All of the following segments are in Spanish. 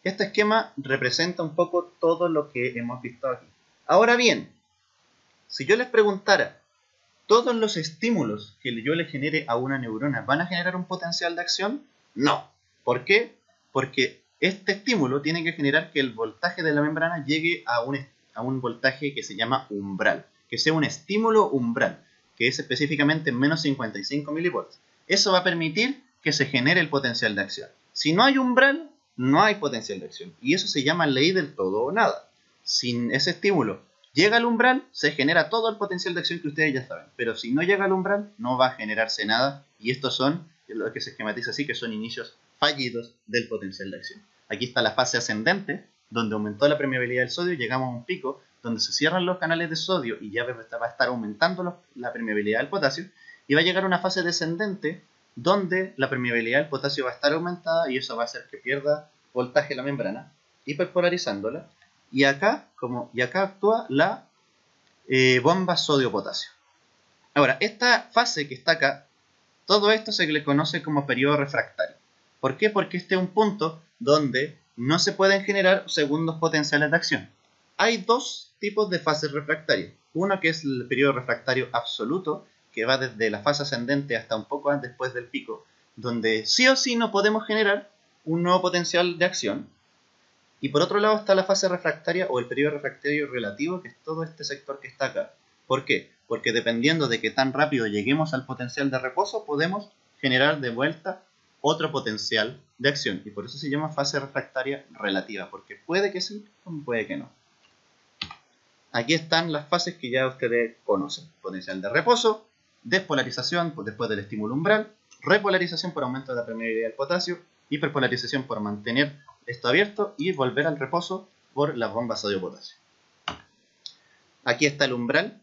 Este esquema representa un poco todo lo que hemos visto aquí. Ahora bien, si yo les preguntara, ¿todos los estímulos que yo le genere a una neurona van a generar un potencial de acción? No. ¿Por qué? Porque este estímulo tiene que generar que el voltaje de la membrana llegue a un voltaje que se llama umbral, que sea un estímulo umbral, que es específicamente menos 55 milivolts. Eso va a permitir que se genere el potencial de acción. Si no hay umbral, no hay potencial de acción. Y eso se llama ley del todo o nada. Sin ese estímulo llega al umbral, se genera todo el potencial de acción que ustedes ya saben. Pero si no llega al umbral, no va a generarse nada. Y estos son lo que se esquematiza así, que son inicios fallidos del potencial de acción. Aquí está la fase ascendente, donde aumentó la permeabilidad del sodio, llegamos a un pico, donde se cierran los canales de sodio y ya va a estar aumentando la permeabilidad del potasio. Y va a llegar a una fase descendente, donde la permeabilidad del potasio va a estar aumentada y eso va a hacer que pierda voltaje la membrana, hiperpolarizándola. Y acá actúa la bomba sodio-potasio. Ahora, esta fase que está acá, todo esto se le conoce como periodo refractario. ¿Por qué? Porque este es un punto donde no se pueden generar segundos potenciales de acción. Hay dos tipos de fases refractarias. Uno que es el periodo refractario absoluto, que va desde la fase ascendente hasta un poco antes después del pico, donde sí o sí no podemos generar un nuevo potencial de acción. Y por otro lado está la fase refractaria o el periodo refractario relativo, que es todo este sector que está acá. ¿Por qué? Porque dependiendo de qué tan rápido lleguemos al potencial de reposo, podemos generar de vuelta otro potencial de acción. Y por eso se llama fase refractaria relativa, porque puede que sí o puede que no. Aquí están las fases que ya ustedes conocen. Potencial de reposo, despolarización después del estímulo umbral, repolarización por aumento de la permeabilidad del potasio, hiperpolarización por mantener esto abierto y volver al reposo por la bomba sodio-potasio. Aquí está el umbral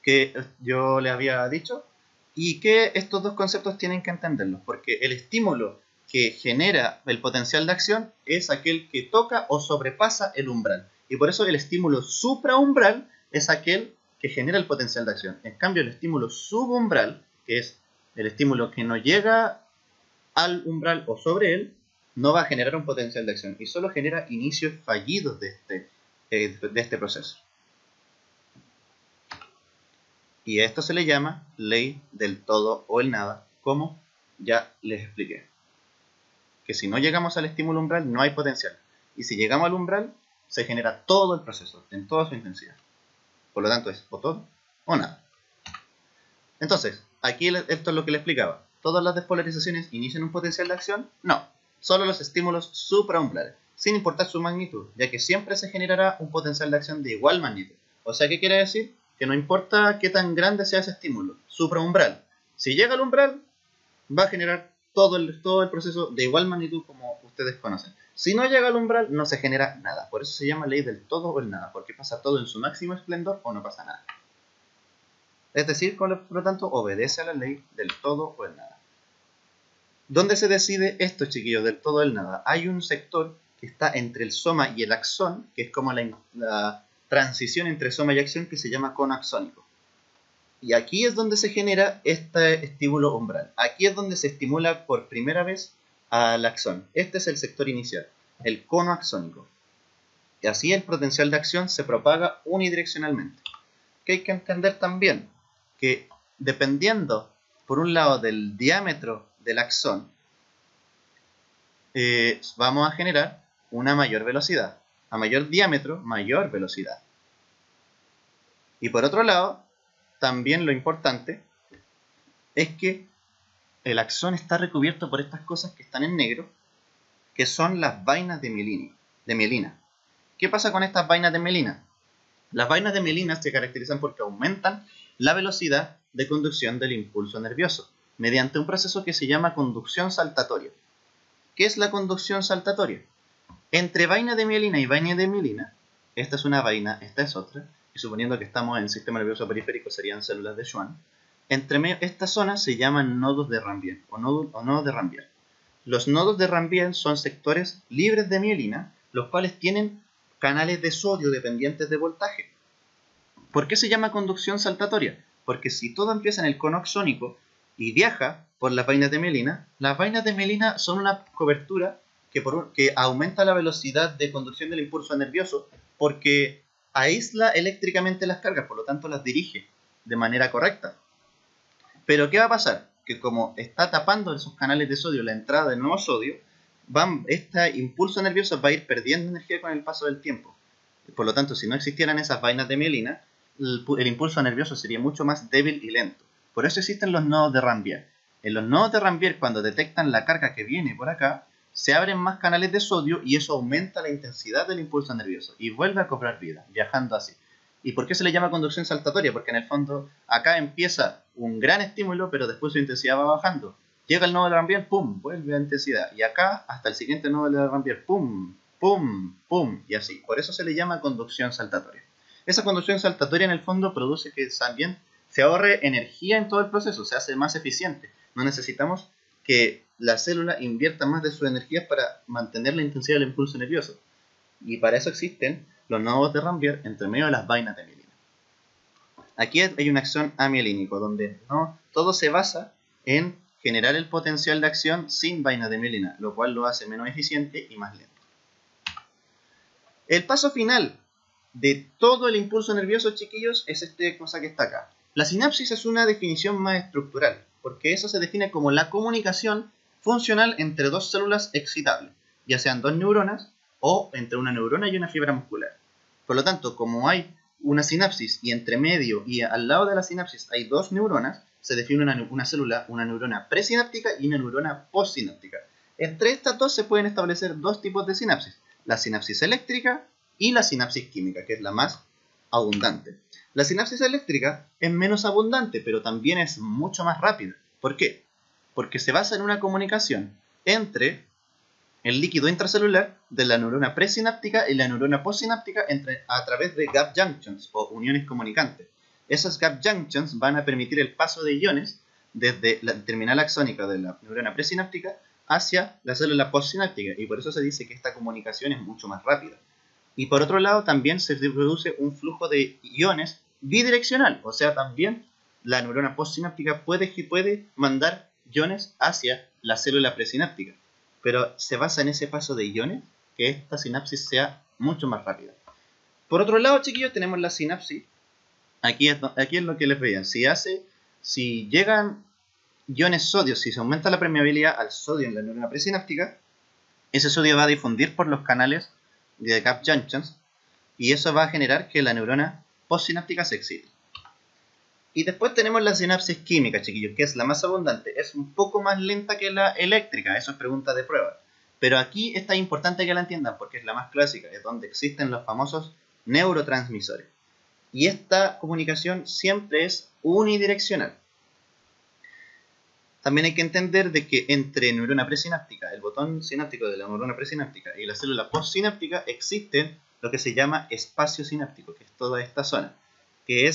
que yo les había dicho y que estos dos conceptos tienen que entenderlos porque el estímulo que genera el potencial de acción es aquel que toca o sobrepasa el umbral y por eso el estímulo supraumbral es aquel que genera el potencial de acción. En cambio el estímulo subumbral, que es el estímulo que no llega al umbral o sobre él, no va a generar un potencial de acción y solo genera inicios fallidos de este proceso. Y a esto se le llama ley del todo o el nada, como ya les expliqué. Que si no llegamos al estímulo umbral no hay potencial. Y si llegamos al umbral se genera todo el proceso, en toda su intensidad. Por lo tanto es o todo o nada. Entonces, aquí esto es lo que le explicaba. ¿Todas las despolarizaciones inician un potencial de acción? No. Solo los estímulos supraumbrales, sin importar su magnitud, ya que siempre se generará un potencial de acción de igual magnitud. O sea, ¿qué quiere decir? Que no importa qué tan grande sea ese estímulo, supraumbral. Si llega al umbral, va a generar todo el proceso de igual magnitud como ustedes conocen. Si no llega al umbral, no se genera nada. Por eso se llama ley del todo o el nada, porque pasa todo en su máximo esplendor o no pasa nada. Es decir, por lo tanto, obedece a la ley del todo o el nada. ¿Dónde se decide esto, chiquillos, del todo o el nada? Hay un sector que está entre el soma y el axón, que es como la transición entre soma y axón, que se llama cono axónico. Y aquí es donde se genera este estímulo umbral. Aquí es donde se estimula por primera vez al axón. Este es el sector inicial, el cono axónico. Y así el potencial de acción se propaga unidireccionalmente. Que hay que entender también que dependiendo, por un lado, del diámetro del axón, vamos a generar una mayor velocidad. A mayor diámetro, mayor velocidad. Y por otro lado, también lo importante es que el axón está recubierto por estas cosas que están en negro, que son las vainas de mielina. ¿Qué pasa con estas vainas de mielina? Las vainas de mielina se caracterizan porque aumentan la velocidad de conducción del impulso nervioso mediante un proceso que se llama conducción saltatoria. ¿Qué es la conducción saltatoria? Entre vaina de mielina y vaina de mielina, esta es una vaina, esta es otra, y suponiendo que estamos en el sistema nervioso periférico serían células de Schwann, entre esta zona se llaman nodos de Ranvier o nodos de Ranvier. Los nodos de Ranvier son sectores libres de mielina, los cuales tienen canales de sodio dependientes de voltaje. ¿Por qué se llama conducción saltatoria? Porque si todo empieza en el cono axónico y viaja por las vainas de mielina son una cobertura que aumenta la velocidad de conducción del impulso nervioso porque aísla eléctricamente las cargas, por lo tanto las dirige de manera correcta. Pero ¿qué va a pasar? Que como está tapando esos canales de sodio la entrada de nuevo sodio, este impulso nervioso va a ir perdiendo energía con el paso del tiempo. Por lo tanto, si no existieran esas vainas de mielina, el impulso nervioso sería mucho más débil y lento. Por eso existen los nodos de Ranvier. En los nodos de Ranvier, cuando detectan la carga que viene por acá, se abren más canales de sodio y eso aumenta la intensidad del impulso nervioso y vuelve a cobrar vida, viajando así. ¿Y por qué se le llama conducción saltatoria? Porque en el fondo acá empieza un gran estímulo, pero después su intensidad va bajando. Llega el nodo de Ranvier, pum, vuelve a intensidad. Y acá hasta el siguiente nodo de Ranvier, pum, pum, pum, y así. Por eso se le llama conducción saltatoria. Esa conducción saltatoria en el fondo produce que también se ahorre energía en todo el proceso, se hace más eficiente. No necesitamos que la célula invierta más de sus energías para mantener la intensidad del impulso nervioso. Y para eso existen los nodos de Ranvier entre medio de las vainas de mielina. Aquí hay una acción amielínico, donde no todo se basa en generar el potencial de acción sin vainas de mielina, lo cual lo hace menos eficiente y más lento. El paso final de todo el impulso nervioso, chiquillos, es esta cosa que está acá. La sinapsis es una definición más estructural, porque eso se define como la comunicación funcional entre dos células excitables, ya sean dos neuronas o entre una neurona y una fibra muscular. Por lo tanto, como hay una sinapsis y entre medio y al lado de la sinapsis hay dos neuronas, se define una célula, una neurona presináptica y una neurona postsináptica. Entre estas dos se pueden establecer dos tipos de sinapsis, la sinapsis eléctrica y la sinapsis química, que es la más abundante. La sinapsis eléctrica es menos abundante, pero también es mucho más rápida. ¿Por qué? Porque se basa en una comunicación entre el líquido intracelular de la neurona presináptica y la neurona postsináptica a través de gap junctions o uniones comunicantes. Esas gap junctions van a permitir el paso de iones desde la terminal axónica de la neurona presináptica hacia la célula postsináptica, y por eso se dice que esta comunicación es mucho más rápida. Y por otro lado también se produce un flujo de iones bidireccional, o sea, también la neurona postsináptica puede mandar iones hacia la célula presináptica, pero se basa en ese paso de iones que esta sinapsis sea mucho más rápida. Por otro lado, chiquillos, tenemos la sinapsis. Aquí es lo que les veía. Si llegan iones sodio, si se aumenta la permeabilidad al sodio en la neurona presináptica, ese sodio va a difundir por los canales de gap junctions y eso va a generar que la neurona postsináptica se excite. Y después tenemos la sinapsis química, chiquillos, que es la más abundante. Es un poco más lenta que la eléctrica, eso es pregunta de prueba. Pero aquí está importante que la entiendan porque es la más clásica, es donde existen los famosos neurotransmisores. Y esta comunicación siempre es unidireccional. También hay que entender de que entre neurona presináptica, el botón sináptico de la neurona presináptica y la célula postsináptica existe lo que se llama espacio sináptico, que es toda esta zona, que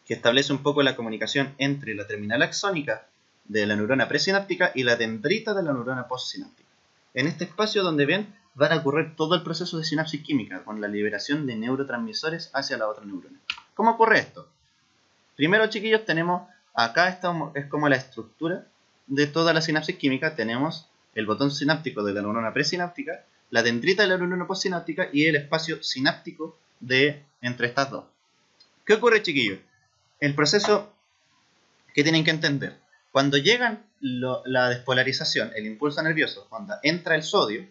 establece un poco la comunicación entre la terminal axónica de la neurona presináptica y la dendrita de la neurona postsináptica. En este espacio donde ven van a ocurrir todo el proceso de sinapsis química con la liberación de neurotransmisores hacia la otra neurona. ¿Cómo ocurre esto? Primero, chiquillos, tenemos acá es como la estructura de toda la sinapsis química. Tenemos el botón sináptico de la neurona presináptica, la dendrita de la neurona postsináptica y el espacio sináptico entre estas dos. ¿Qué ocurre, chiquillos? El proceso que tienen que entender. Cuando llega la despolarización, el impulso nervioso, cuando entra el sodio,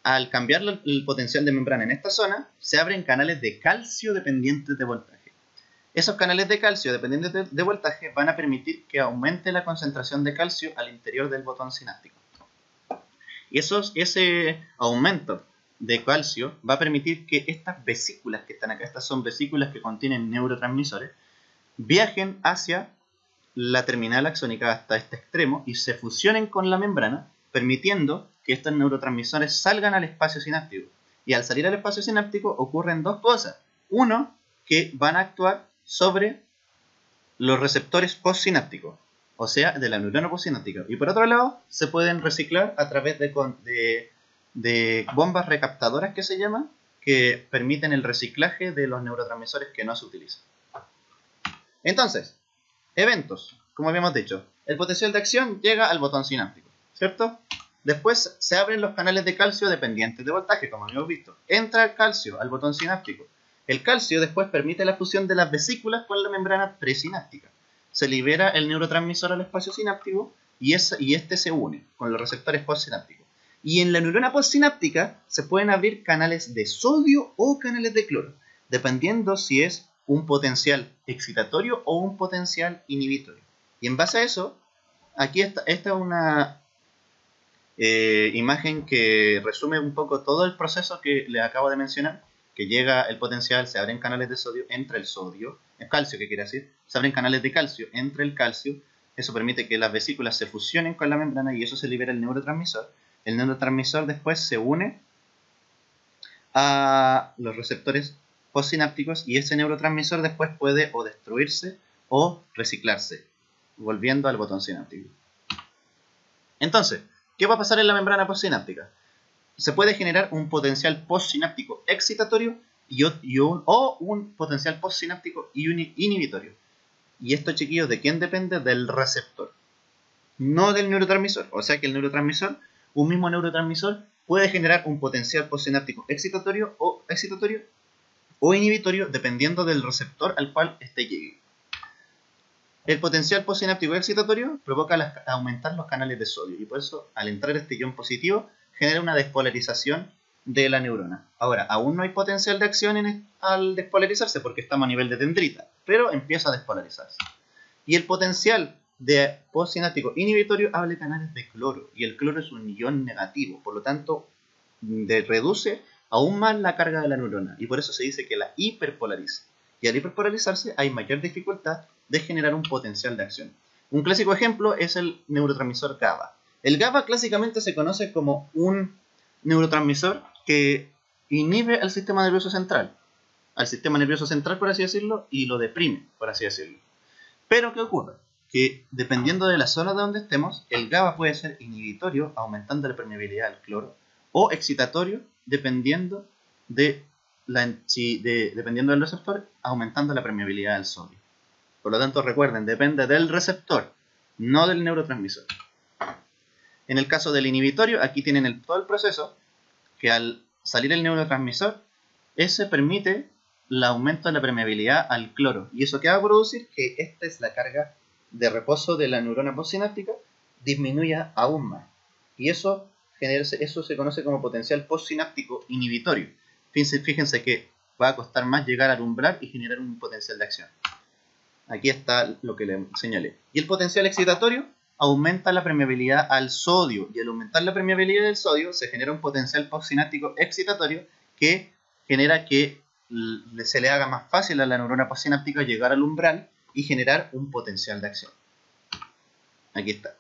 al cambiar el potencial de membrana en esta zona, se abren canales de calcio dependientes de voltaje. Esos canales de calcio dependientes de voltaje van a permitir que aumente la concentración de calcio al interior del botón sináptico. Y ese aumento de calcio va a permitir que estas vesículas que están acá, estas son vesículas que contienen neurotransmisores, viajen hacia la terminal axónica hasta este extremo y se fusionen con la membrana, permitiendo que estos neurotransmisores salgan al espacio sináptico. Y al salir al espacio sináptico ocurren dos cosas. Uno, que van a actuar sobre los receptores postsinápticos, o sea, de la neurona postsináptica. Y por otro lado, se pueden reciclar a través de bombas recaptadoras que se llaman, que permiten el reciclaje de los neurotransmisores que no se utilizan. Entonces, eventos, como habíamos dicho, el potencial de acción llega al botón sináptico, ¿cierto? Después se abren los canales de calcio dependientes de voltaje, como hemos visto. Entra el calcio al botón sináptico. El calcio después permite la fusión de las vesículas con la membrana presináptica. Se libera el neurotransmisor al espacio sináptico y este se une con los receptores postsinápticos. Y en la neurona postsináptica se pueden abrir canales de sodio o canales de cloro, dependiendo si es un potencial excitatorio o un potencial inhibitorio. Y en base a eso, aquí esta es una imagen que resume un poco todo el proceso que les acabo de mencionar, que llega el potencial, se abren canales de sodio, entra el sodio, el calcio que quiere decir, se abren canales de calcio, entra el calcio, eso permite que las vesículas se fusionen con la membrana y eso se libera el neurotransmisor. El neurotransmisor después se une a los receptores postsinápticos y ese neurotransmisor después puede o destruirse o reciclarse, volviendo al botón sináptico. Entonces, ¿qué va a pasar en la membrana postsináptica? Se puede generar un potencial postsináptico excitatorio o un potencial postsináptico inhibitorio. Y esto, chiquillos, ¿de quién depende? Del receptor, no del neurotransmisor. O sea que el neurotransmisor, un mismo neurotransmisor, puede generar un potencial postsináptico excitatorio o inhibitorio dependiendo del receptor al cual éste llegue. El potencial postsináptico excitatorio provoca aumentar los canales de sodio y por eso al entrar este ion positivo genera una despolarización de la neurona. Ahora, aún no hay potencial de acción al despolarizarse porque estamos a nivel de dendrita, pero empieza a despolarizarse. Y el potencial de postsináptico inhibitorio habla de canales de cloro y el cloro es un ion negativo, por lo tanto reduce aún más la carga de la neurona y por eso se dice que la hiperpolariza. Y al hiperpolarizarse hay mayor dificultad de generar un potencial de acción. Un clásico ejemplo es el neurotransmisor GABA. El GABA clásicamente se conoce como un neurotransmisor que inhibe al sistema nervioso central, por así decirlo, y lo deprime, por así decirlo. Pero ¿qué ocurre? Que dependiendo de la zona de donde estemos, el GABA puede ser inhibitorio, aumentando la permeabilidad al cloro, o excitatorio, dependiendo del receptor, aumentando la permeabilidad al sodio. Por lo tanto, recuerden, depende del receptor, no del neurotransmisor. En el caso del inhibitorio, aquí tienen todo el proceso, que al salir el neurotransmisor, ese permite el aumento de la permeabilidad al cloro. ¿Y eso qué va a producir? Que esta es la carga de reposo de la neurona postsináptica, disminuya aún más. Y eso se conoce como potencial postsináptico inhibitorio. Fíjense que va a costar más llegar al umbral y generar un potencial de acción. Aquí está lo que le señalé. Y el potencial excitatorio aumenta la permeabilidad al sodio. Y al aumentar la permeabilidad del sodio se genera un potencial postsináptico excitatorio que genera que se le haga más fácil a la neurona postsináptica llegar al umbral y generar un potencial de acción. Aquí está.